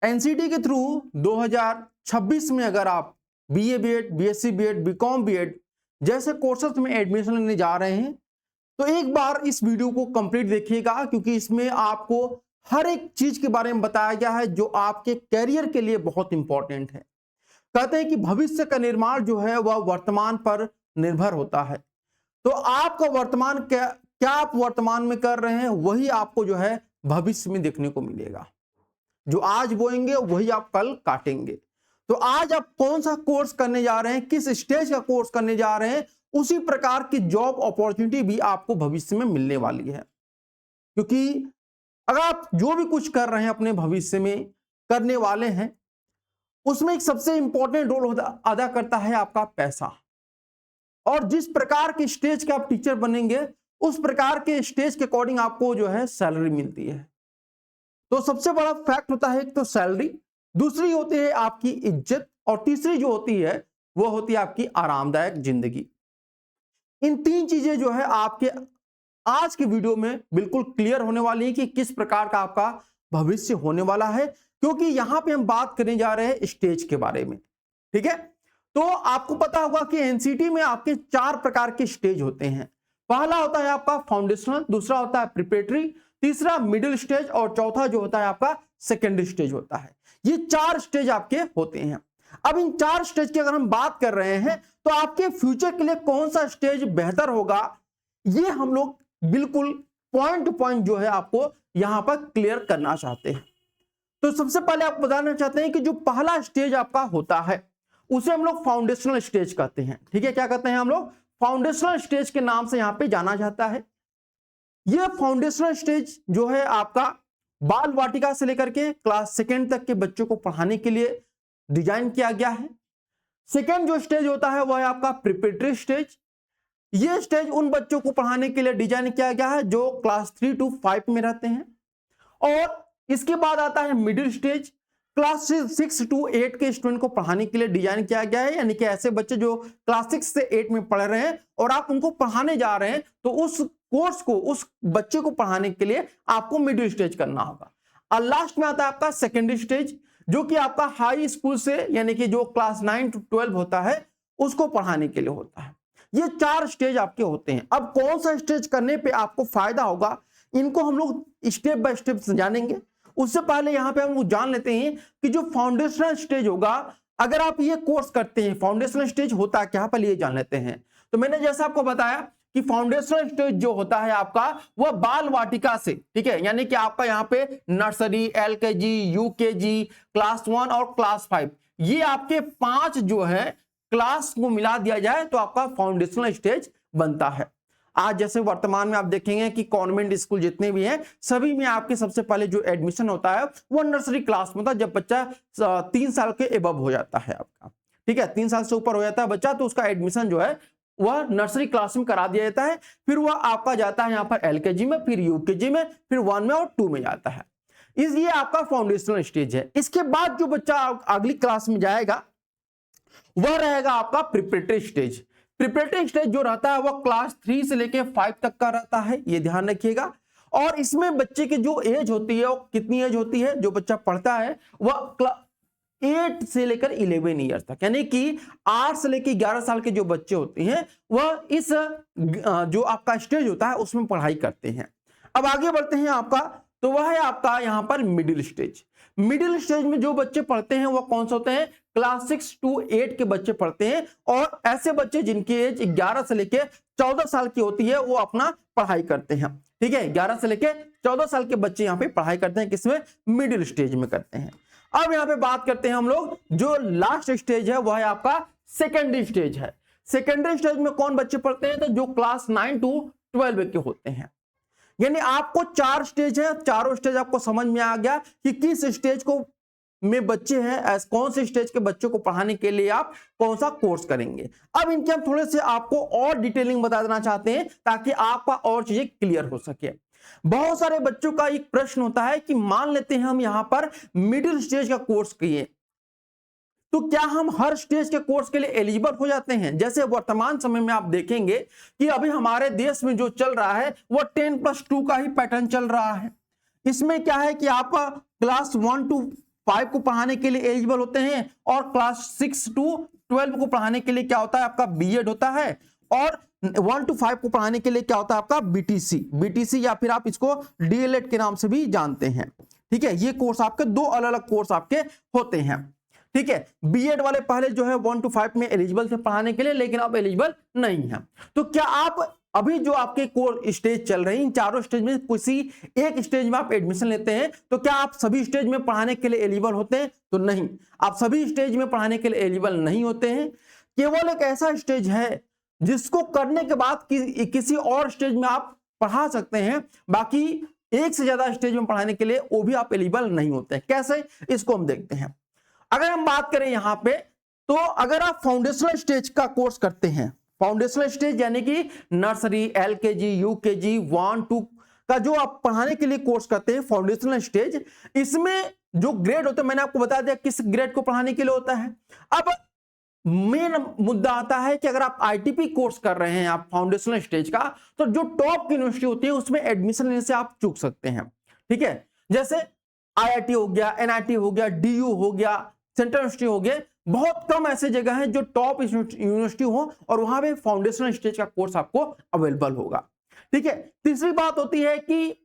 NCT के through 2026 में अगर आप BA BEd, BSc BEd, BCom BEd जैसे कोर्सेज में एडमिशन लेने जा रहे हैं तो एक बार इस वीडियो को कंप्लीट देखिएगा, क्योंकि इसमें आपको हर एक चीज के बारे में बताया गया है जो आपके कैरियर के लिए बहुत इंपॉर्टेंट है। कहते हैं कि भविष्य का निर्माण जो है वह वर्तमान पर निर्भर होता है। तो आपका वर्तमान क्या आप वर्तमान में कर रहे हैं वही आपको जो है भविष्य में देखने को मिलेगा। जो आज बोएंगे वही आप कल काटेंगे। तो आज आप कौन सा कोर्स करने जा रहे हैं, किस स्टेज का कोर्स करने जा रहे हैं, उसी प्रकार की जॉब अपॉर्चुनिटी भी आपको भविष्य में मिलने वाली है। क्योंकि अगर आप जो भी कुछ कर रहे हैं अपने भविष्य में करने वाले हैं, उसमें एक सबसे इंपॉर्टेंट रोल अदा करता है आपका पैसा। और जिस प्रकार के स्टेज के आप टीचर बनेंगे उस प्रकार के स्टेज के अकॉर्डिंग आपको जो है सैलरी मिलती है। तो सबसे बड़ा फैक्ट होता है एक तो सैलरी, दूसरी होती है आपकी इज्जत, और तीसरी जो होती है वो होती है आपकी आरामदायक जिंदगी। इन तीन चीजें जो है आपके आज के वीडियो में बिल्कुल क्लियर होने वाली है कि किस प्रकार का आपका भविष्य होने वाला है, क्योंकि यहां पे हम बात करने जा रहे हैं स्टेज के बारे में। ठीक है, तो आपको पता होगा कि एनसीटी में आपके 4 प्रकार के स्टेज होते हैं। पहला होता है आपका फाउंडेशनल, दूसरा होता है प्रिपरेटरी, तीसरा मिडिल स्टेज और चौथा जो होता है आपका सेकेंडरी स्टेज होता है। ये 4 स्टेज आपके होते हैं। अब इन 4 स्टेज की अगर हम बात कर रहे हैं तो आपके फ्यूचर के लिए कौन सा स्टेज बेहतर होगा, ये हम लोग बिल्कुल पॉइंट टू पॉइंट जो है आपको यहां पर क्लियर करना चाहते हैं। तो सबसे पहले आप बताना चाहते हैं कि जो पहला स्टेज आपका होता है उसे हम लोग फाउंडेशनल स्टेज कहते हैं। ठीक है, क्या कहते हैं हम लोग? फाउंडेशनल स्टेज के नाम से यहां पे जाना जाता है। यह फाउंडेशनल स्टेज जो है आपका बाल वाटिका से लेकर के क्लास 2 तक के बच्चों को पढ़ाने के लिए डिजाइन किया गया है। सेकेंड जो स्टेज होता है वह है आपका प्रिपरेटरी स्टेज। यह स्टेज उन बच्चों को पढ़ाने के लिए डिजाइन किया गया है जो क्लास 3 to 5 में रहते हैं। और इसके बाद आता है मिडिल स्टेज, क्लास 6 to 8 के स्टूडेंट को पढ़ाने के लिए डिजाइन किया गया है। यानी कि ऐसे बच्चे जो क्लास 6 से 8 में पढ़ रहे हैं और आप उनको पढ़ाने जा रहे हैं तो उस कोर्स को, उस बच्चे को पढ़ाने के लिए आपको मिडिल स्टेज करना होगा। और लास्ट में आता है आपका सेकेंडरी स्टेज, जो कि आपका हाई स्कूल से यानी कि जो क्लास 9 to 12 होता है उसको पढ़ाने के लिए होता है। ये 4 स्टेज आपके होते हैं। अब कौन सा स्टेज करने पे आपको फायदा होगा, इनको हम लोग स्टेप बाय स्टेप जानेंगे। उससे पहले यहां पे हम लोग जान लेते हैं कि जो फाउंडेशनल स्टेज होगा, अगर आप ये कोर्स करते हैं, फाउंडेशनल स्टेज होता क्या, पहले ये जान लेते हैं। तो मैंने जैसा आपको बताया कि फाउंडेशनल स्टेज जो होता है आपका वह बाल वाटिका से, ठीक है, यानी कि आपका यहाँ पे नर्सरी, एलकेजी, यूकेजी, क्लास 1 और क्लास 5, ये आपके 5 जो है क्लास को मिला दिया जाए तो आपका फाउंडेशनल स्टेज बनता है। आज जैसे वर्तमान में आप देखेंगे कि कॉन्वेंट स्कूल जितने भी हैं सभी में आपके सबसे पहले जो एडमिशन होता है वो नर्सरी क्लास में होता है, जब बच्चा 3 साल के एबव हो जाता है आपका। ठीक है, 3 साल से ऊपर हो जाता है बच्चा तो उसका एडमिशन जो है वह नर्सरी क्लास में करा दिया जाता है। फिर वह आपका जाता है यहाँ पर एलकेजी में, फिर यूकेजी में, फिर 1 में और 2 में जाता है। ये आपका फाउंडेशनल स्टेज है। इसके बाद जो बच्चा अगली क्लास में जाएगा वह रहेगा आपका प्रिपरेटरी स्टेज। प्रिपरेटरी स्टेज जो रहता है वह क्लास 3 से लेके 5 तक का रहता है, ये ध्यान रखिएगा। और इसमें बच्चे की जो एज होती है वो कितनी एज होती है, जो बच्चा पढ़ता है वह 8 से लेकर 11 ईयर्स तक, यानी कि 8 से लेकर 11 साल के जो बच्चे होते हैं वह इस जो आपका स्टेज होता है उसमें पढ़ाई करते हैं। अब आगे बढ़ते हैं आपका, तो वह है आपका यहाँ पर मिडिल स्टेज। मिडिल स्टेज में जो बच्चे पढ़ते हैं वह कौन से होते हैं? क्लास 6 to 8 के बच्चे पढ़ते हैं। और ऐसे बच्चे जिनकी एज 11 से लेके 14 साल की होती है वो अपना पढ़ाई करते हैं। ठीक है, 11 से लेके 14 साल के बच्चे यहाँ पे पढ़ाई करते हैं, किसमें? मिडिल स्टेज में करते हैं। अब यहाँ पे बात करते हैं हम लोग, जो लास्ट स्टेज है वह है आपका सेकेंडरी स्टेज है। सेकेंडरी स्टेज में कौन बच्चे पढ़ते हैं? तो जो क्लास 9 to 12 के होते हैं। यानी आपको 4 स्टेज है, चारों स्टेज आपको समझ में आ गया कि किस स्टेज को में बच्चे हैं, कौन से स्टेज के बच्चों को पढ़ाने के लिए आप कौन सा कोर्स करेंगे। अब इनके हम थोड़े से आपको और डिटेलिंग बता देना चाहते हैं ताकि आपका और चीजें क्लियर हो सके। बहुत सारे बच्चों का एक प्रश्न होता है कि मान लेते हैं हम यहां पर मिडिल स्टेज का कोर्स किए तो क्या हम हर स्टेज के कोर्स के लिए एलिजिबल हो जाते हैं? जैसे वर्तमान समय में आप देखेंगे कि अभी हमारे देश में जो चल रहा है वो 10+2 का ही पैटर्न चल रहा है। इसमें क्या है कि आप क्लास 1 to 5 को पढ़ाने के लिए एलिजिबल होते हैं, और क्लास 6 to 12 को पढ़ाने के लिए क्या होता है आपका बीएड होता है, और 1 to 5 को पढ़ाने के लिए क्या होता है आपका बीटीसी या फिर आप इसको डीएलएड के नाम से भी जानते हैं। ठीक है, ये कोर्स आपके दो अलग अलग कोर्स आपके होते हैं। ठीक है, बीएड वाले पहले जो है 1 to 5 में एलिजिबल थे पढ़ाने के लिए, लेकिन अब एलिजिबल नहीं है। तो क्या आप अभी जो आपके कोर्स स्टेज चल रहे हैं, इन चारों स्टेज में किसी एक स्टेज में आप एडमिशन लेते हैं, तो क्या आप सभी स्टेज में पढ़ाने के लिए एलिजिबल होते हैं? तो नहीं, आप सभी स्टेज में पढ़ाने के लिए एलिजिबल नहीं होते हैं। केवल एक ऐसा स्टेज है जिसको करने के बाद किसी और स्टेज में आप पढ़ा सकते हैं, बाकी एक से ज्यादा स्टेज में पढ़ाने के लिए वो भी आप एलिजिबल नहीं होते हैं। कैसे, इसको हम देखते हैं। अगर हम बात करें यहां पे, तो अगर आप फाउंडेशनल स्टेज का कोर्स करते हैं, फाउंडेशनल स्टेज यानी कि नर्सरी, एलकेजी, यूकेजी, 1 2 का जो आप पढ़ाने के लिए कोर्स करते हैं, फाउंडेशनल स्टेज, इसमें जो ग्रेड होते हैं मैंने आपको बता दिया किस ग्रेड को पढ़ाने के लिए होता है। अब मेन मुद्दा आता है कि अगर आप आईटीपी कोर्स कर रहे हैं आप फाउंडेशनल स्टेज का, तो जो टॉप की यूनिवर्सिटी होती है उसमें एडमिशन लेने से आप चूक सकते हैं। ठीक है, जैसे आईआईटी हो गया, एनआईटी हो गया, डीयू हो गया, सेंट्रल यूनिवर्सिटी हो गए, बहुत कम ऐसे जगह हैं जो टॉप यूनिवर्सिटी हो और वहां पे फाउंडेशनल स्टेज का कोर्स आपको अवेलेबल होगा। ठीक है, तीसरी बात होती है कि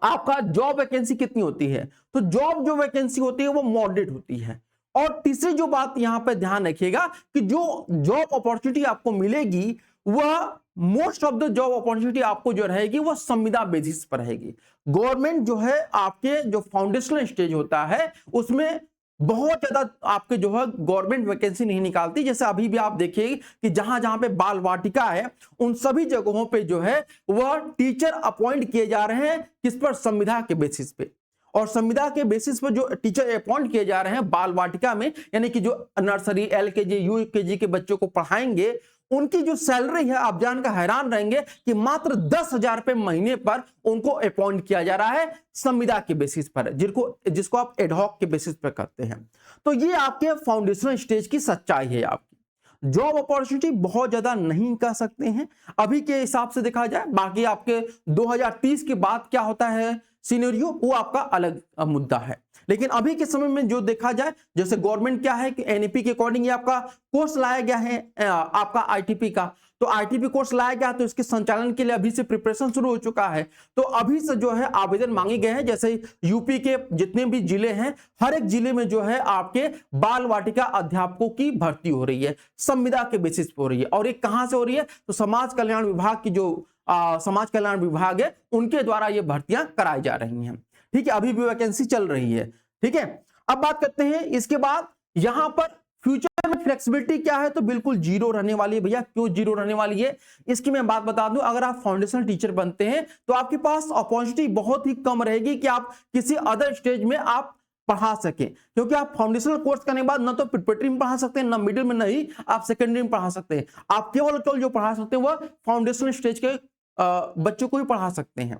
आपका जॉब वैकेंसी कितनी होती है, तो जॉब जो वैकेंसी होती है वो मॉडरेट होती है। और तीसरी जो बात यहां पे ध्यान रखिएगा कि जो जॉब अपॉर्चुनिटी आपको मिलेगी वह most of the job opportunity आपको जो रहेगी वो संविदा बेसिस पर रहेगी। गवर्नमेंट जो है आपके जो फाउंडेशनल स्टेज होता है उसमें बहुत ज्यादा आपके जो है गवर्नमेंट वैकेंसी नहीं निकालती। जैसे अभी भी आप देखिए कि जहां जहां पे बाल वाटिका है उन सभी जगहों पे जो है वह टीचर अपॉइंट किए जा रहे हैं, किस पर? संविदा के बेसिस पे। और संविदा के बेसिस पर जो टीचर अपॉइंट किए जा रहे हैं बाल वाटिका में, यानी कि जो नर्सरी, एलकेजी, यूकेजी के बच्चों को पढ़ाएंगे, उनकी जो सैलरी है आप जानकर हैरान रहेंगे कि मात्र 10,000 रुपए महीने पर उनको अपॉइंट किया जा रहा है संविदा के बेसिस पर, जिसको आप एडहॉक के बेसिस पर करते हैं। तो ये आपके फाउंडेशनल स्टेज की सच्चाई है। आपकी जॉब अपॉर्चुनिटी बहुत ज्यादा नहीं कह सकते हैं अभी के हिसाब से देखा जाए, बाकी आपके 2030 के बाद क्या होता है सिनेरियो वो आपका अलग मुद्दा है। लेकिन अभी के समय में जो देखा जाए, जैसे गवर्नमेंट क्या है कि एनईपी के अकॉर्डिंग ये आपका कोर्स लाया गया है आपका आईटीपी का, तो आईटीपी कोर्स लाया गया तो इसके संचालन के लिए अभी से प्रिपरेशन शुरू हो चुका है। तो अभी से जो है आवेदन मांगे गए हैं। जैसे यूपी के जितने भी जिले हैं हर एक जिले में जो है आपके बाल वाटिका अध्यापकों की भर्ती हो रही है, संविदा के बेसिस पे हो रही है। और ये कहां से हो रही है? तो समाज कल्याण विभाग की जो समाज कल्याण विभाग है उनके द्वारा ये भर्तियां कराई जा रही हैं। ठीक है, अभी भी वैकेंसी चल रही है। ठीक है, अब बात करते हैं इसके बाद यहां पर फ्यूचर में फ्लेक्सिबिलिटी क्या है, तो बिल्कुल जीरो रहने वाली है। भैया क्यों जीरो रहने वाली है इसकी मैं बात बता दूं। अगर आप फाउंडेशनल टीचर बनते हैं तो आपके पास अपॉर्चुनिटी बहुत ही कम रहेगी कि आप किसी अदर स्टेज में आप पढ़ा सके, क्योंकि आप फाउंडेशनल कोर्स करने के बाद ना तो प्रिपरेटरी में पढ़ा सकते हैं, ना मिडिल में, नहीं आप सेकेंडरी में पढ़ा सकते हैं। आप केवल जो पढ़ा सकते हैं वह फाउंडेशनल स्टेज के बच्चों को भी पढ़ा सकते हैं।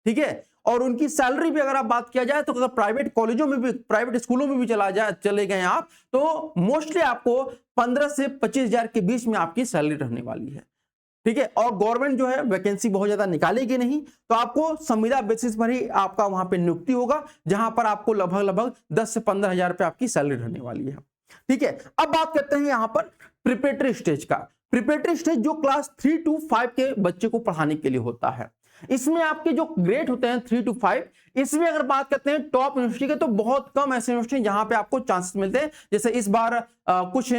ठीक है, और उनकी सैलरी भी अगर आप बात किया जाए तो अगर प्राइवेट कॉलेजों में भी, प्राइवेट स्कूलों में भी चले गए आप, तो मोस्टली आपको 15 से 25,000 के बीच में आपकी सैलरी रहने वाली है। ठीक है, और गवर्नमेंट जो है वैकेंसी बहुत ज्यादा निकालेगी नहीं, तो आपको संविदा बेसिस पर ही आपका वहां पे नियुक्ति होगा, जहां पर आपको लगभग 10 से 15,000 रुपए आपकी सैलरी रहने वाली है। ठीक है, अब बात करते हैं यहां पर प्रिपरेटरी स्टेज का। प्रिपरेटरी स्टेज जो क्लास 3 to 5 के बच्चे को पढ़ाने के लिए होता है, इसमें आपके जो ग्रेड होते हैं 3 to 5, इसमें अगर बात करते हैं टॉप यूनिवर्सिटी के, तो बहुत कम ऐसे यूनिवर्सिटी जहां पे आपको चांसेस मिलते हैं। जैसे इस बार कुछ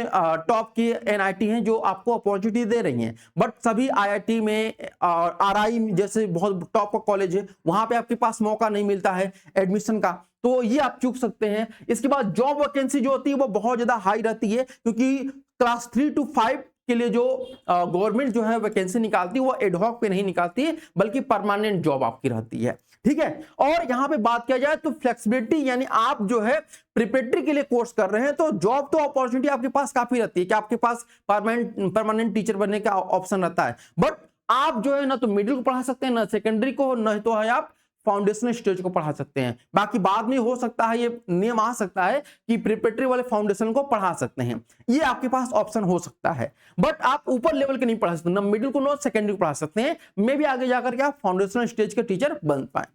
टॉप की एनआईटी हैं जो आपको अपॉर्चुनिटी दे रही हैं, बट सभी आईआईटी में और आरआई जैसे बहुत टॉप का कॉलेज है वहां पे आपके पास मौका नहीं मिलता है एडमिशन का, तो ये आप चूक सकते हैं। इसके बाद जॉब वैकेंसी जो होती है वो बहुत ज्यादा हाई रहती है, क्योंकि क्लास 3 to 5 के लिए जो गवर्नमेंट जो है वैकेंसी निकालती है वो एडहॉक पे नहीं निकालती है, बल्कि परमानेंट जॉब आपकी रहती है। ठीक है, और यहां पे बात किया जाए तो फ्लेक्सिबिलिटी, यानी आप जो है प्रिपरेटरी के लिए कोर्स कर रहे हैं तो जॉब तो अपॉर्चुनिटी आपके पास काफी रहती है कि आपके पास परमानेंट टीचर बनने का ऑप्शन रहता है, बट आप जो है ना तो मिडिल को पढ़ा सकते हैं, ना सेकेंडरी को, न तो है आप फाउंडेशनल स्टेज को पढ़ा सकते हैं। बाकी बाद में हो सकता है ये नियम आ सकता है कि प्रिपरेटरी वाले फाउंडेशन को पढ़ा सकते हैं, ये आपके पास ऑप्शन हो सकता है, बट आप ऊपर लेवल के नहीं पढ़ा सकते, ना मिडिल को, ना सेकेंडरी को पढ़ा सकते हैं। मे भी आगे जाकर के आप फाउंडेशनल स्टेज के टीचर बन पाए।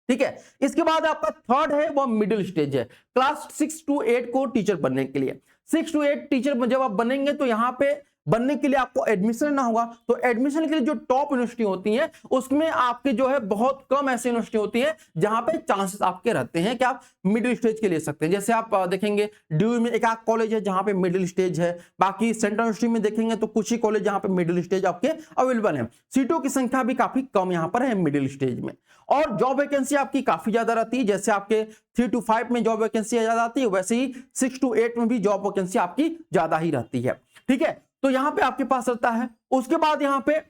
ठीक है। इसके बाद आपका थर्ड है वो मिडिल स्टेज है, क्लास 6 to 8 को टीचर बनने के लिए। 6 to 8 टीचर जब आप बनेंगे तो यहाँ पे बनने के लिए आपको एडमिशन लेना होगा। तो एडमिशन के लिए जो टॉप यूनिवर्सिटी होती है उसमें आपके जो है बहुत कम ऐसी यूनिवर्सिटी होती है जहां पे चांसेस आपके रहते हैं कि आप मिडिल स्टेज के ले सकते हैं। जैसे आप देखेंगे ड्यू में एक आध कॉलेज है जहां पे मिडिल स्टेज है, बाकी सेंट्रल यूनिवर्सिटी में देखेंगे तो कुछ ही कॉलेज जहां पे मिडिल स्टेज आपके अवेलेबल है। सीटों की संख्या भी काफी कम यहाँ पर है मिडिल स्टेज में। और जॉब वैकेंसी आपकी काफी ज्यादा रहती है, जैसे आपके 3 to 5 में जॉब वैकेंसी ज्यादा आती है, वैसे ही 6 to 8 में भी जॉब वैकेंसी आपकी ज्यादा ही रहती है। ठीक है, तो यहां पे आपके पास रहता है। उसके बाद यहां पे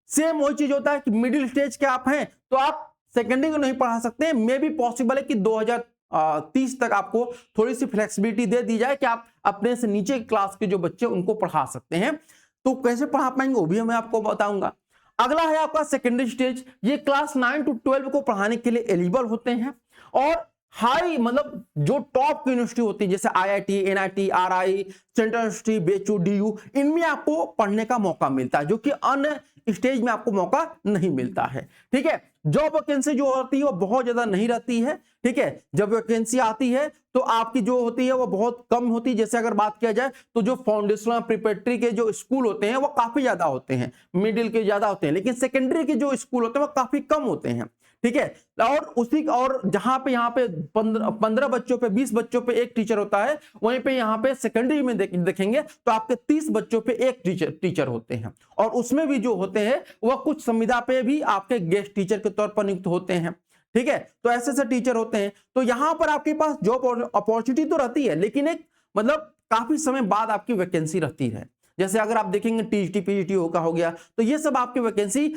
सेम वही चीज होता है कि मिडिल स्टेज के आप हैं तो आप सेकेंडरी को नहीं पढ़ा सकते। मे भी पॉसिबल है कि 2030 तक आपको थोड़ी सी फ्लेक्सिबिलिटी दे दी जाए कि आप अपने से नीचे क्लास के जो बच्चे उनको पढ़ा सकते हैं। तो कैसे पढ़ा पाएंगे वो भी मैं आपको बताऊंगा। अगला है आपका सेकेंडरी स्टेज, ये क्लास 9 to 12 को पढ़ाने के लिए एलिजिबल होते हैं। और हाई मतलब जो टॉप की यूनिवर्सिटी होती है जैसे IIT, NIT, RI, central university, BHU, DU, इनमें आपको पढ़ने का मौका मिलता है, जो कि अन्य स्टेज में आपको मौका नहीं मिलता है। ठीक है, जॉब वैकेंसी जो होती है वो बहुत ज्यादा नहीं रहती है। ठीक है, जब वैकेंसी आती है तो आपकी जो होती है वो बहुत कम होती है। जैसे अगर बात किया जाए तो जो फाउंडेशनल प्रिपरेटरी के जो स्कूल होते हैं वो काफी ज्यादा होते हैं, मिडिल के ज्यादा होते हैं, लेकिन सेकेंडरी के जो स्कूल होते हैं वो काफी कम होते हैं। ठीक है, और जहां पे यहाँ पे 15 बच्चों पे 20 बच्चों पे एक टीचर होता है, वहीं पे यहाँ पे सेकेंडरी में देखेंगे तो आपके 30 बच्चों पे एक टीचर होते हैं। और उसमें भी जो होते हैं वह कुछ संविदा पे भी आपके गेस्ट टीचर के तौर पर नियुक्त होते हैं। ठीक है, तो ऐसे टीचर होते हैं। तो यहां पर आपके पास जॉब अपॉर्चुनिटी तो रहती है, लेकिन एक मतलब काफी समय बाद आपकी वैकेंसी रहती है। जैसे अगर आप देखेंगे TGT PGT हो गया, तो ये सब आपकी वैकेंसी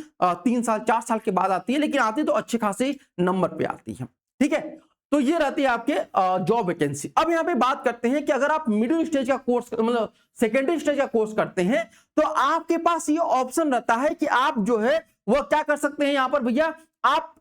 3 साल 4 साल के बाद आती है, लेकिन आती तो अच्छे खासे नंबर पे आती है। ठीक है, तो ये रहती है आपके जॉब वैकेंसी। अब यहाँ पे बात करते हैं कि अगर आप मिडिल स्टेज का कोर्स मतलब सेकेंडरी स्टेज का कोर्स करते हैं तो आपके पास ये ऑप्शन रहता है कि आप जो है वह क्या कर सकते हैं। यहाँ पर भैया आप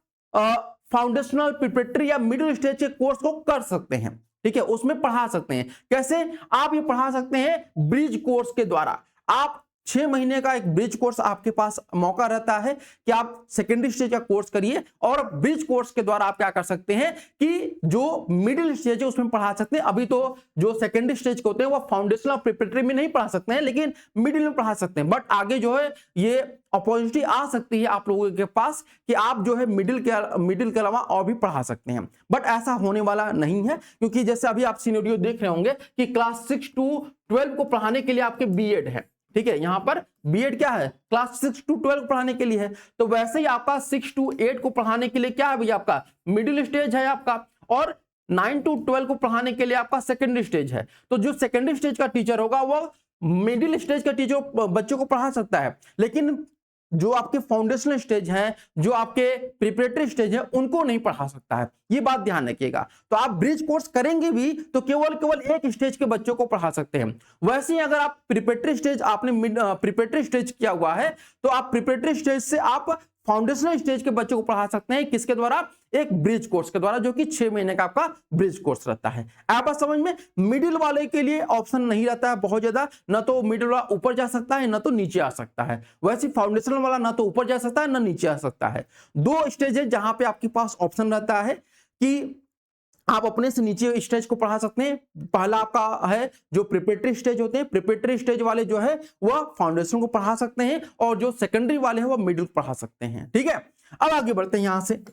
फाउंडेशनल प्रिपरेटरी या मिडिल स्टेज के कोर्स को कर सकते हैं। ठीक है, उसमें पढ़ा सकते हैं। कैसे आप ये पढ़ा सकते हैं? ब्रिज कोर्स के द्वारा। आप 6 महीने का एक ब्रिज कोर्स आपके पास मौका रहता है कि आप सेकेंडरी स्टेज का कोर्स करिए, और ब्रिज कोर्स के द्वारा आप क्या कर सकते हैं कि जो मिडिल स्टेज है उसमें पढ़ा सकते हैं। अभी तो जो सेकेंडरी स्टेज के होते हैं वो फाउंडेशनल प्रिपरेटरी में नहीं पढ़ा सकते हैं, लेकिन मिडिल में पढ़ा सकते हैं। बट आगे जो है ये अपॉर्चुनिटी आ सकती है आप लोगों के पास कि आप जो है मिडिल के अलावा और भी पढ़ा सकते हैं। बट ऐसा होने वाला नहीं है, क्योंकि जैसे अभी आप सिनेरियो देख रहे होंगे कि क्लास 6 to 12 को पढ़ाने के लिए आपके बीएड है। ठीक है, यहां पर बीएड क्या है? क्लास 6 to 12 पढ़ाने के लिए है। तो वैसे ही आपका 6 to 8 को पढ़ाने के लिए क्या है भैया? आपका मिडिल स्टेज है आपका, और 9 to 12 को पढ़ाने के लिए आपका सेकेंडरी स्टेज है। तो जो सेकेंडरी स्टेज का टीचर होगा वो मिडिल स्टेज का टीचर बच्चों को पढ़ा सकता है, लेकिन जो आपके फाउंडेशनल स्टेज हैं, जो आपके प्रिपरेटरी स्टेज हैं, उनको नहीं पढ़ा सकता है। ये बात ध्यान रखिएगा। तो आप ब्रिज कोर्स करेंगे भी तो केवल एक स्टेज के बच्चों को पढ़ा सकते हैं। वैसे ही अगर आप प्रिपरेटरी स्टेज आपने प्रिपरेटरी स्टेज किया हुआ है तो आप प्रिपरेटरी स्टेज से आप फाउंडेशनल स्टेज के बच्चों को पढ़ा सकते हैं। किसके द्वारा? एक ब्रिज कोर्स के द्वारा, जो कि 6 महीने का आपका ब्रिज कोर्स रहता है। आप समझ में? मिडिल वाले के लिए ऑप्शन नहीं रहता है बहुत ज्यादा, ना तो मिडिल वाला ऊपर जा सकता है ना तो नीचे आ सकता है। वैसे फाउंडेशनल वाला ना तो ऊपर जा सकता है ना नीचे आ सकता है। 2 स्टेज है जहां पे आपके पास ऑप्शन रहता है कि आप अपने से नीचे स्टेज को पढ़ा सकते हैं। पहला आपका है जो प्रिपरेटरी स्टेज होते हैं, प्रिपरेटरी स्टेज वाले जो है वह फाउंडेशन को पढ़ा सकते हैं, और जो सेकेंडरी वाले हैं वह मिडिल पढ़ा सकते हैं। ठीक है, अब आगे बढ़ते हैं यहां से।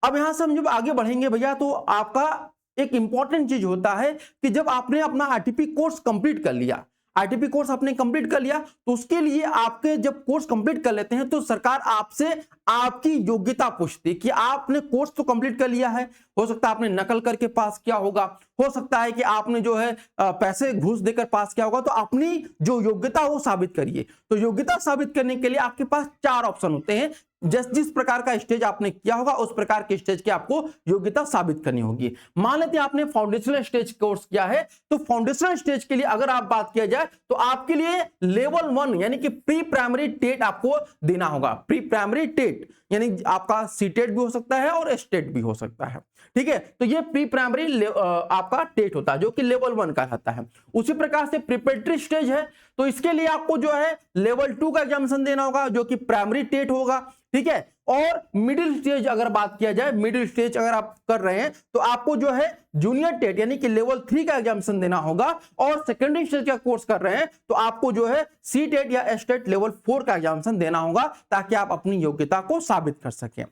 अब यहां से हम जब आगे बढ़ेंगे भैया तो आपका एक इंपॉर्टेंट चीज होता है कि जब आपने अपना आरटीपी कोर्स कंप्लीट कर लिया, आरटीपी कोर्स आपने कंप्लीट कर लिया, तो उसके लिए आपके जब कोर्स कंप्लीट कर लेते हैं तो सरकार आपसे आपकी योग्यता पूछती है कि आपने कोर्स तो कंप्लीट कर लिया है। हो सकता है आपने नकल करके पास किया होगा, हो सकता है कि आपने जो है पैसे घूस देकर पास किया होगा, तो अपनी जो योग्यता हो साबित करिए। तो योग्यता साबित करने के लिए आपके पास 4 ऑप्शन होते हैं। जिस प्रकार का स्टेज आपने किया होगा उस प्रकार के स्टेज की आपको योग्यता साबित करनी होगी। मान लेते हैं आपने फाउंडेशनल स्टेज कोर्स किया है, तो फाउंडेशनल स्टेज के लिए अगर आप बात किया जाए तो आपके लिए लेवल 1 यानी कि प्री प्राइमरी टेट आपको देना होगा। प्री प्राइमरी टेट यानी आपका सीटेट भी हो सकता है और स्टेट भी हो सकता है। ठीक है, तो ये प्री प्राइमरी आपका टेट होता है जो कि लेवल 1 का रहता है। उसी प्रकार से प्रिपरेटरी स्टेज है, तो इसके लिए आपको जो है लेवल 2 का एग्जामिनेशन देना होगा जो कि प्राइमरी टेट होगा। ठीक है, और मिडिल स्टेज अगर बात किया जाए, मिडिल स्टेज अगर आप कर रहे हैं तो आपको जो है जूनियर टेट यानी कि लेवल 3 का एग्जामिनेशन देना होगा, और सेकेंडरी स्टेज का कोर्स कर रहे हैं तो आपको जो है सी टेट या एस टेट लेवल 4 का एग्जामिनेशन देना होगा ताकि आप अपनी योग्यता को साबित कर सकें।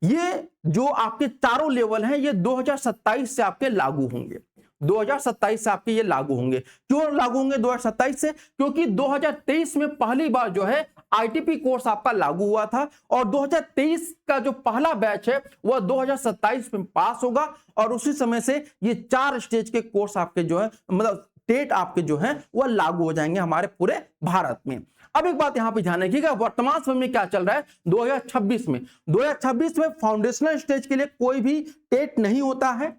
ये जो आपके चारों लेवल हैं ये 2027 से आपके लागू होंगे, 2027 से आपके ये लागू होंगे। क्यों लागू होंगे 2027 से? क्योंकि 2023 में पहली बार जो है आईटीपी कोर्स आपका लागू हुआ था, और 2023 का जो पहला बैच है वह 2027 में पास होगा, और उसी समय से ये 4 स्टेज के कोर्स आपके जो है मतलब टेट आपके जो है वह लागू हो जाएंगे हमारे पूरे भारत में। अब एक बात यहां पे ध्यान रखिएगा, वर्तमान समय में क्या चल रहा है 2026 में फाउंडेशनल स्टेज के लिए कोई भी टेट नहीं होता है।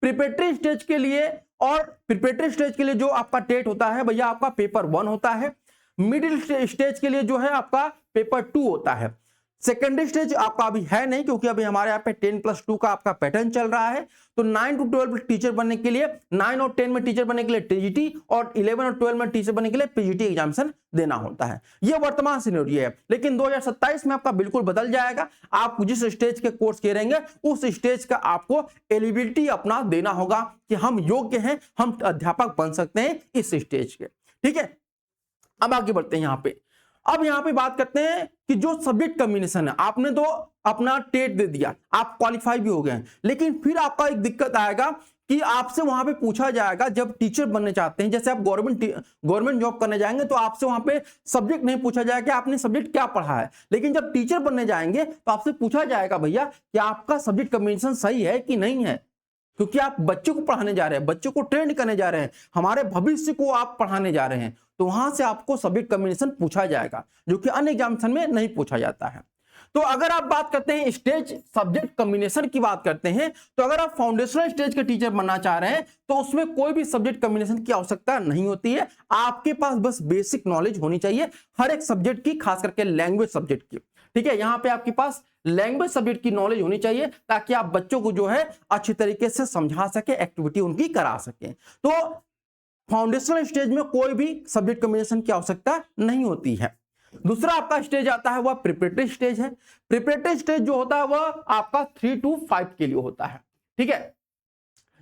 प्रिपरेटरी स्टेज के लिए, और प्रिपरेटरी स्टेज के लिए जो आपका टेट होता है भैया आपका पेपर 1 होता है। मिडिल स्टेज के लिए जो है आपका पेपर 2 होता है। सेकेंडरी स्टेज आपका अभी है नहीं, क्योंकि अभी हमारे यहाँ पे 10+2 का आपका पैटर्न चल रहा है। तो 9 to 12 टीचर बनने के लिए, 9 और 10 में टीचर बनने के लिए टीजीटी, और 11 और 12 में टीचर बनने के लिए पीजीटी एग्जामिनेशन देना होता है। ये वर्तमान सिनेरियो है, लेकिन 2027 में आपका बिल्कुल बदल जाएगा। आप जिस स्टेज के कोर्स करेंगे उस स्टेज का आपको एलिजिबिलिटी अपना देना होगा कि हम योग्य हैं, हम अध्यापक बन सकते हैं इस स्टेज के। ठीक है, अब आगे बढ़ते हैं यहाँ पे। अब यहां पे बात करते हैं कि जो सब्जेक्ट कॉम्बिनेशन है, आपने तो अपना टेट दे दिया, आप क्वालिफाई भी हो गए, लेकिन फिर आपका एक दिक्कत आएगा कि आपसे वहां पे पूछा जाएगा, जब टीचर बनने चाहते हैं, जैसे आप गवर्नमेंट जॉब करने जाएंगे तो आपसे वहां पे सब्जेक्ट नहीं पूछा जाएगा कि आपने सब्जेक्ट क्या पढ़ा है, लेकिन जब टीचर बनने जाएंगे तो आपसे पूछा जाएगा भैया कि आपका सब्जेक्ट कॉम्बिनेशन सही है कि नहीं है, क्योंकि आप बच्चों को पढ़ाने जा रहे हैं, बच्चों को ट्रेंड करने जा रहे हैं, हमारे भविष्य को आप पढ़ाने जा रहे हैं, तो वहां से आपको सब्जेक्ट कॉम्बिनेशन पूछा जाएगा, जो कि अन्य एग्जामिनेशन में नहीं पूछा जाता है। तो अगर आप बात करते हैं स्टेज सब्जेक्ट कॉम्बिनेशन की बात करते हैं, तो अगर आप फाउंडेशनल स्टेज के टीचर बनना चाह रहे हैं तो उसमें कोई भी सब्जेक्ट कॉम्बिनेशन की आवश्यकता नहीं होती है। आपके पास बस बेसिक नॉलेज होनी चाहिए हर एक सब्जेक्ट की, खास करके लैंग्वेज सब्जेक्ट की। ठीक है, यहां पे आपके पास लैंग्वेज सब्जेक्ट की नॉलेज होनी चाहिए ताकि आप बच्चों को जो है अच्छी तरीके से समझा सके, एक्टिविटी उनकी करा सके। तो फाउंडेशनल स्टेज में कोई भी सब्जेक्ट कॉम्बिनेशन की आवश्यकता नहीं होती है। दूसरा आपका स्टेज आता है वह प्रिपरेटरी स्टेज है। प्रिपरेटरी स्टेज जो होता है वह आपका 3 to 5 के लिए होता है। ठीक है,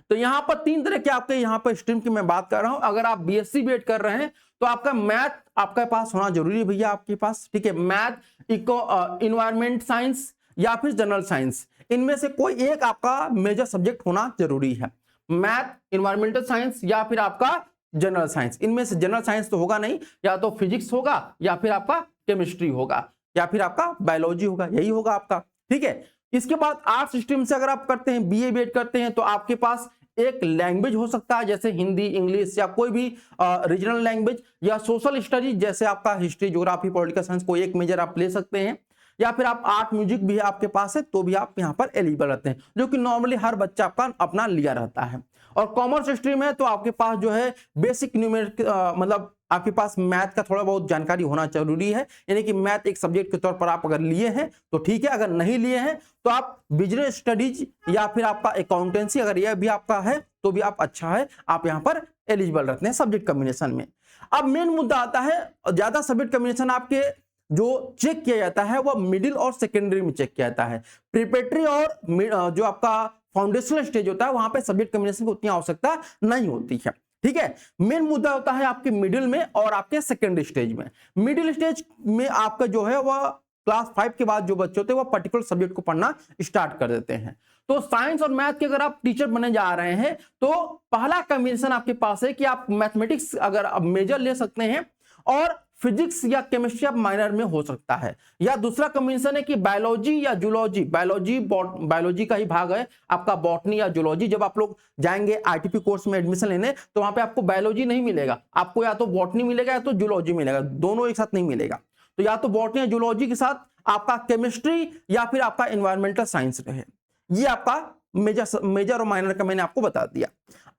तो यहां पर 3 तरह के आपके यहां पर स्ट्रीम की मैं बात कर रहा हूं। अगर आप बीएससी बीएड कर रहे हैं तो आपका मैथ आपके पास होना जरूरी है भैया आपके पास। ठीक है, मैथ, इन्वायरमेंट साइंस या फिर जनरल साइंस, इनमें से कोई एक आपका मेजर सब्जेक्ट होना जरूरी है। मैथ, इन्वायरमेंटल साइंस या फिर आपका जनरल साइंस। इनमें से जनरल साइंस तो होगा नहीं, या तो फिजिक्स होगा या फिर आपका केमिस्ट्री होगा या फिर आपका बायोलॉजी होगा, यही होगा आपका। ठीक है, इसके बाद आर्ट्स स्ट्रीम से अगर आप करते हैं, बीए बीएड करते हैं, तो आपके पास एक लैंग्वेज हो सकता है, जैसे हिंदी, इंग्लिश या कोई भी रीजनल लैंग्वेज, या सोशल स्टडीज जैसे आपका हिस्ट्री, ज्योग्राफी, पॉलिटिकल साइंस, कोई एक मेजर आप ले सकते हैं, या फिर आप आर्ट म्यूजिक भी आपके पास है तो भी आप यहाँ पर एलिजिबल रहते हैं, जो कि नॉर्मली हर बच्चा आपका अपना लिया रहता है। और कॉमर्स स्ट्रीम है तो आपके पास जो है बेसिक न्यूमेरिक मतलब आपके पास मैथ का थोड़ा बहुत जानकारी होना जरूरी है, यानी कि मैथ एक सब्जेक्ट के तौर पर आप अगर लिए हैं तो ठीक है, अगर नहीं लिए हैं तो आप बिजनेस स्टडीज या फिर आपका अकाउंटेंसी अगर यह भी आपका है तो भी आप अच्छा है, आप यहाँ पर एलिजिबल रहते हैं सब्जेक्ट कॉम्बिनेशन में। अब मेन मुद्दा आता है, ज्यादा सब्जेक्ट कॉम्बिनेशन आपके जो चेक किया जाता है वह मिडिल और सेकेंडरी में चेक किया जाता है। प्रिपरेटरी और जो आपका फाउंडेशनल स्टेज होता है वहां पे सब्जेक्ट कॉम्बिनेशन की उतनी आवश्यकता नहीं होती है। ठीक है, मेन मुद्दा होता है आपके मिडिल में और आपके सेकेंडरी स्टेज में। मिडिल स्टेज में आपका जो है वह क्लास 5 के बाद जो बच्चे होते हैं वह पर्टिकुलर सब्जेक्ट को पढ़ना स्टार्ट कर देते हैं। तो साइंस और मैथ के अगर आप टीचर बनने जा रहे हैं तो पहला कॉम्बिनेशन आपके पास है कि आप मैथमेटिक्स अगर आप मेजर ले सकते हैं और फिजिक्स या केमिस्ट्री आप माइनर में हो सकता है, या दूसरा कॉम्बिनेशन है कि बायोलॉजी या जूलॉजी, बायोलॉजी का ही भाग है आपका बॉटनी या जूलॉजी। जब आप लोग जाएंगे आईटीपी कोर्स में एडमिशन लेने तो वहां पे आपको बायोलॉजी नहीं मिलेगा, आपको या तो बॉटनी मिलेगा या तो जूलॉजी मिलेगा, दोनों एक साथ नहीं मिलेगा। तो या तो बॉटनी या जूलॉजी के साथ आपका केमिस्ट्री या फिर आपका एनवायरमेंटल साइंस रहे। ये आपका मेजर और माइनर का मैंने आपको बता दिया।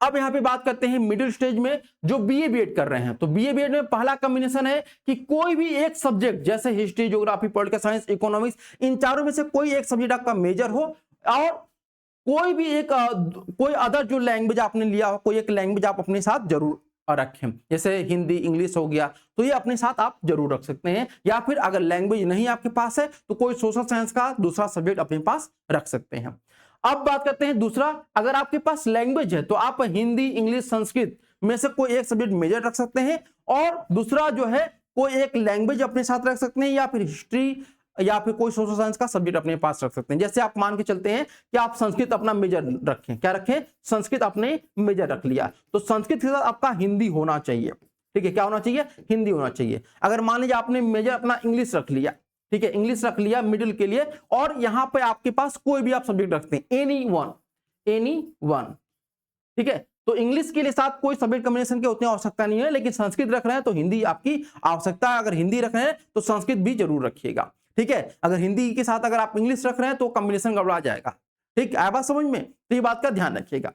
अब यहां पे बात करते हैं मिडिल स्टेज में जो बीए बीएड कर रहे हैं। तो बीए बीएड में पहला कॉम्बिनेशन है कि कोई भी एक सब्जेक्ट जैसे history, geography, political science, economics, इन चारों में से कोई एक सब्जेक्ट आपका मेजर हो, और कोई भी एक कोई अदर जो लैंग्वेज आपने लिया हो, कोई एक लैंग्वेज आप अपने साथ जरूर रखें, जैसे हिंदी इंग्लिश हो गया, तो ये अपने साथ आप जरूर रख सकते हैं। या फिर अगर लैंग्वेज नहीं आपके पास है तो कोई सोशल साइंस का दूसरा सब्जेक्ट अपने पास रख सकते हैं। अब बात करते हैं दूसरा, अगर आपके पास लैंग्वेज है तो आप हिंदी इंग्लिश संस्कृत में से कोई एक सब्जेक्ट मेजर रख सकते हैं, और दूसरा जो है कोई एक लैंग्वेज अपने साथ रख सकते हैं, या फिर हिस्ट्री या फिर कोई सोशल साइंस का सब्जेक्ट अपने पास रख सकते हैं। जैसे आप मान के चलते हैं कि आप संस्कृत अपना मेजर रखें, क्या रखें, संस्कृत अपने मेजर रख लिया, तो संस्कृत के साथ आपका हिंदी होना चाहिए। ठीक है, क्या होना चाहिए, हिंदी होना चाहिए। अगर मान लीजिए आपने मेजर अपना इंग्लिश रख लिया, ठीक है, इंग्लिश रख लिया मिडिल के लिए, और यहां पे आपके पास कोई भी आप सब्जेक्ट रखते हैं, एनी वन, ठीक है, तो इंग्लिश के लिए साथ कोई सब्जेक्ट कॉम्बिनेशन की उतनी आवश्यकता नहीं है, लेकिन संस्कृत रख रहे हैं तो हिंदी आपकी आवश्यकता है। अगर हिंदी रख रहे हैं तो संस्कृत भी जरूर रखिएगा। ठीक है, अगर हिंदी के साथ अगर आप इंग्लिश रख रहे हैं तो कॉम्बिनेशन गड़बड़ा जाएगा। ठीक है, बात समझ में, तो ये बात का ध्यान रखिएगा।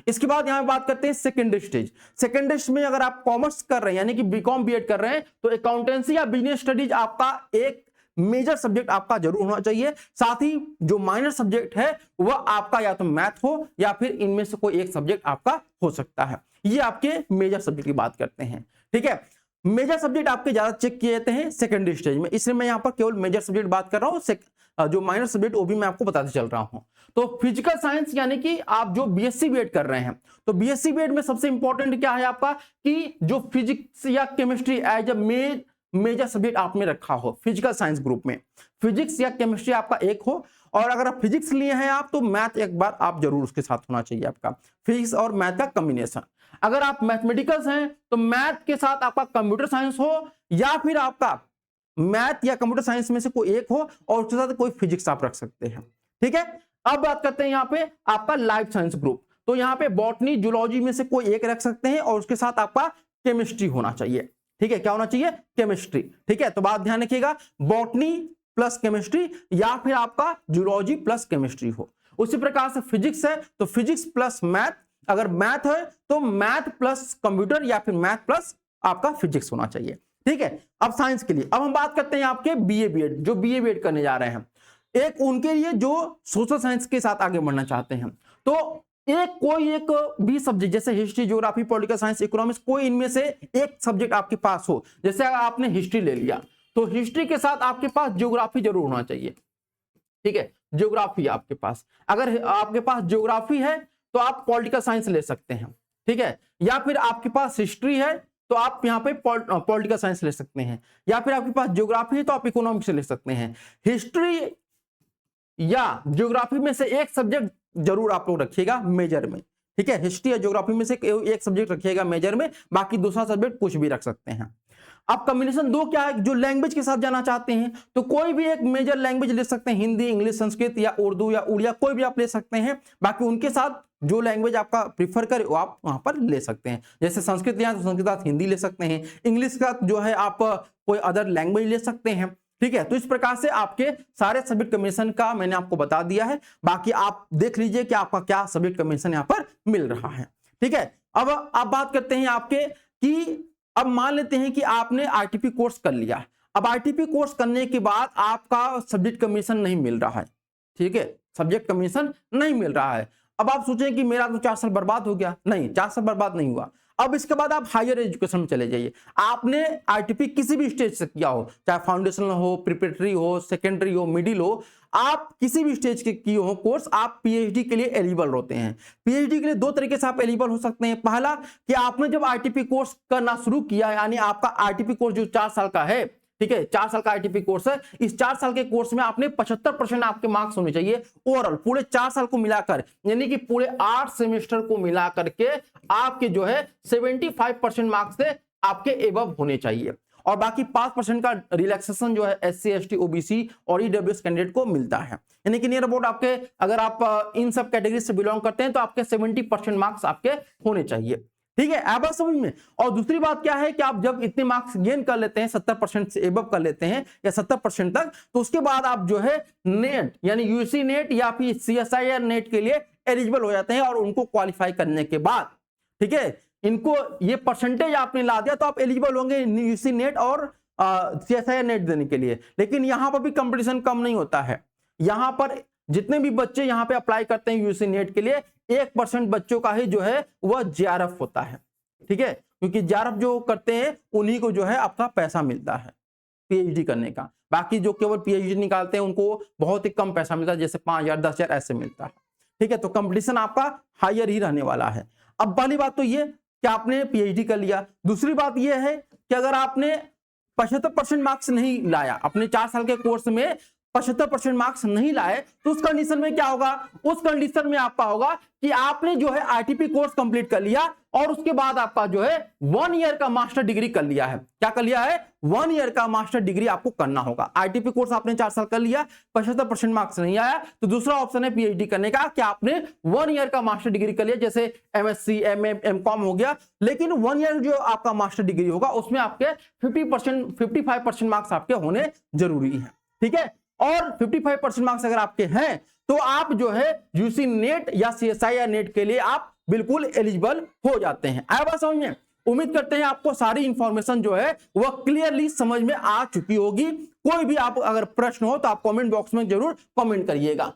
इसके बाद यहां बात करते हैं सेकेंडरी स्टेज। सेकेंडरी स्टेज में अगर आप कॉमर्स कर रहे हैं यानी कि बीकॉम बीएड कर रहे हैं तो अकाउंटेंसी या बिजनेस स्टडीज आपका एक मेजर सब्जेक्ट आपका जरूर होना चाहिए। साथ ही जो माइनर सब्जेक्ट है वह आपका या तो मैथ हो या फिर इनमें से कोई एक सब्जेक्ट आपका हो सकता है। ये आपके मेजर सब्जेक्ट की बात करते हैं। ठीक है, मेजर सब्जेक्ट आपके ज्यादा चेक किए जाते हैं सेकेंडरी स्टेज में, इसलिए मैं यहां पर केवल मेजर सब्जेक्ट बात कर रहा हूं। जो माइनर सब्जेक्ट वो भी मैं आपको बताते चल रहा हूं। तो फिजिकल साइंस यानी कि आप जो बीएससी बीएड कर रहे हैं, तो बीएससी बीएड में सबसे इंपॉर्टेंट क्या है आपका कि जो फिजिक्स या chemistry as a major subject आपने रखा हो। फिजिकल साइंस ग्रुप में फिजिक्स या केमिस्ट्री आपका एक हो, और अगर आप फिजिक्स लिए हैं आप तो मैथ एक बार आप जरूर उसके साथ होना चाहिए आपका, फिजिक्स और मैथ का कॉम्बिनेशन। अगर आप मैथमेटिकल्स हैं तो मैथ के साथ आपका कंप्यूटर साइंस हो, या फिर आपका मैथ या कंप्यूटर साइंस में से कोई एक हो और उसके साथ कोई फिजिक्स आप रख सकते हैं। ठीक है, अब बात करते हैं यहाँ पे आपका लाइफ साइंस ग्रुप। तो यहाँ पे बॉटनी जूलॉजी में से कोई एक रख सकते हैं, और उसके साथ आपका केमिस्ट्री होना चाहिए। ठीक है, क्या होना चाहिए, केमिस्ट्री। ठीक है, तो बात ध्यान रखिएगा, बॉटनी प्लस केमिस्ट्री या फिर आपका जूलॉजी प्लस केमिस्ट्री हो। उसी प्रकार से फिजिक्स है तो फिजिक्स प्लस मैथ, अगर मैथ है तो मैथ प्लस कंप्यूटर या फिर मैथ प्लस आपका फिजिक्स होना चाहिए। ठीक है, अब साइंस के लिए अब हम बात करते हैं आपके बीए बीएड, जो बीए बीएड करने जा रहे हैं, एक उनके लिए जो सोशल साइंस के साथ आगे बढ़ना चाहते हैं। तो कोई एक भी सब्जेक्ट जैसे history, geography, political science, economics, कोई इनमें से एक सब्जेक्ट आपके पास हो। जैसे अगर आपने हिस्ट्री ले लिया तो हिस्ट्री के साथ आपके पास ज्योग्राफी जरूर होना चाहिए। ठीक है, ज्योग्राफी आपके पास, अगर आपके पास ज्योग्राफी है तो आप पॉलिटिकल साइंस ले सकते हैं। ठीक है, या फिर आपके पास हिस्ट्री है तो आप यहाँ पे पॉलिटिकल साइंस ले सकते हैं, या फिर आपके पास ज्योग्राफी है तो आप इकोनॉमिक्स ले सकते हैं। हिस्ट्री या ज्योग्राफी में से एक सब्जेक्ट जरूर आप लोग रखिएगा मेजर में। ठीक है, हिस्ट्री या ज्योग्राफी में से एक सब्जेक्ट रखिएगा मेजर में, बाकी दूसरा सब्जेक्ट कुछ भी रख सकते हैं। अब कॉम्बिनेशन दो क्या है, जो लैंग्वेज के साथ जाना चाहते हैं तो कोई भी एक मेजर लैंग्वेज ले सकते हैं, हिंदी, इंग्लिश, संस्कृत या उर्दू या उड़िया, कोई भी आप ले सकते हैं। बाकी उनके साथ जो लैंग्वेज आपका प्रीफर करे वो आप वहां पर ले सकते हैं। जैसे संस्कृत लिया तो संस्कृत साथ हिंदी ले सकते हैं, इंग्लिश का जो है आप कोई अदर लैंग्वेज ले सकते हैं। ठीक है, तो इस प्रकार से आपके सारे सब्जेक्ट कॉम्बिनेशन का मैंने आपको बता दिया है। बाकी आप देख लीजिए कि आपका क्या सब्जेक्ट कॉम्बिनेशन यहाँ पर मिल रहा है। ठीक है, अब आप बात करते हैं आपके कि अब मान लेते हैं कि आपने आईटीपी कोर्स कर लिया। अब आईटीपी कोर्स करने के बाद आपका सब्जेक्ट कॉम्बिनेशन नहीं मिल रहा है। ठीक है, सब्जेक्ट कॉम्बिनेशन नहीं मिल रहा है। अब आप सोचें कि मेरा तो 4 साल बर्बाद हो गया, नहीं, 4 साल बर्बाद नहीं हुआ। अब इसके बाद आप हायर एजुकेशन में चले जाइए। आपने आईटीपी किसी भी स्टेज से किया हो, चाहे फाउंडेशनल हो, प्रिपरेटरी हो, सेकेंडरी हो, मिडिल हो, आप किसी भी स्टेज के किए हो कोर्स, आप पीएचडी के लिए एलिजिबल होते हैं। पीएचडी के लिए दो तरीके से आप एलिजिबल हो सकते हैं। पहला कि आपने जब आईटीपी कोर्स करना शुरू किया, यानी आपका आईटीपी कोर्स जो 4 साल का है, ठीक है, 4 साल का आईटीपी कोर्स है, इस 4 साल के कोर्स में आपने 75% आपके मार्क्स होने चाहिए ओवरऑल, पूरे 4 साल को मिलाकर, यानी कि पूरे 8 सेमेस्टर को मिलाकर के आपके जो है 75% मार्क्स से आपके एबव होने चाहिए। और बाकी 5% का रिलैक्सेशन जो है एससी, एसटी, ओबीसी और ईडब्ल्यूएस कैंडिडेट को मिलता है। यानी कि नियर अबाउट आपके, अगर आप इन सब कैटेगरी से बिलोंग करते हैं तो आपके 70% मार्क्स आपके होने चाहिए। ठीक है, आप बात समझ में। और दूसरी बात क्या है कि आप जब इतने मार्क्स गेन कर लेते हैं, 70% से एबव कर लेते हैं या 70% तक, तो उसके बाद आप जो है नेट यानी यूसी नेट या फिर सीएसआईआर नेट के लिए एलिजिबल हो जाते हैं। और उनको क्वालिफाई करने के बाद, ठीक है, इनको ये परसेंटेज आपने ला दिया तो आप एलिजिबल होंगे यूसी नेट और सीएसआईआर नेट देने के लिए। लेकिन यहां पर भी कंपटीशन कम नहीं होता है। यहां पर जितने भी बच्चे यहां पे अप्लाई करते हैं यूसी नेट के लिए, 1% बच्चों का ही जो है वह जेआरएफ होता है। ठीक है, क्योंकि JRF जो करते हैं उन्हीं को जो है आपका पैसा मिलता है PhD करने का। बाकी जो केवल PhD निकालते हैं उनको बहुत ही कम पैसा मिलता है, जैसे 5,000 10,000 ऐसे मिलता है। ठीक है, तो कंपटीशन आपका हायर ही रहने वाला है। अब पहली बात तो ये कि आपने PhD कर लिया। दूसरी बात ये है कि अगर आपने 75% मार्क्स नहीं लाया, अपने 4 साल के कोर्स में 75% मार्क्स नहीं लाए, तो उस कंडीशन में क्या होगा, उस कंडीशन में आपका होगा कि आपने जो है ITP कोर्स कंप्लीट कर लिया और उसके बाद आपका जो है 1 ईयर का मास्टर डिग्री कर लिया है। क्या कर लिया है? 1 ईयर का मास्टर डिग्री आपको करना होगा। ITP कोर्स आपने 4 साल कर लिया, 75% मार्क्स नहीं आया, तो दूसरा ऑप्शन है PhD करने का, कि आपने 1 ईयर का मास्टर डिग्री कर लिया, जैसे MSc MA MCOM हो गया। लेकिन 1 ईयर जो आपका मास्टर डिग्री होगा उसमें आपके 50% 55% मार्क्स आपके होने जरूरी है। ठीक है, और 55% मार्क्स अगर आपके हैं तो आप जो है यूसी नेट या CSI या नेट के लिए आप बिल्कुल एलिजिबल हो जाते हैं। आया बात समझ में? उम्मीद करते हैं आपको सारी इंफॉर्मेशन जो है वह क्लियरली समझ में आ चुकी होगी। कोई भी आप अगर प्रश्न हो तो आप कमेंट बॉक्स में जरूर कमेंट करिएगा।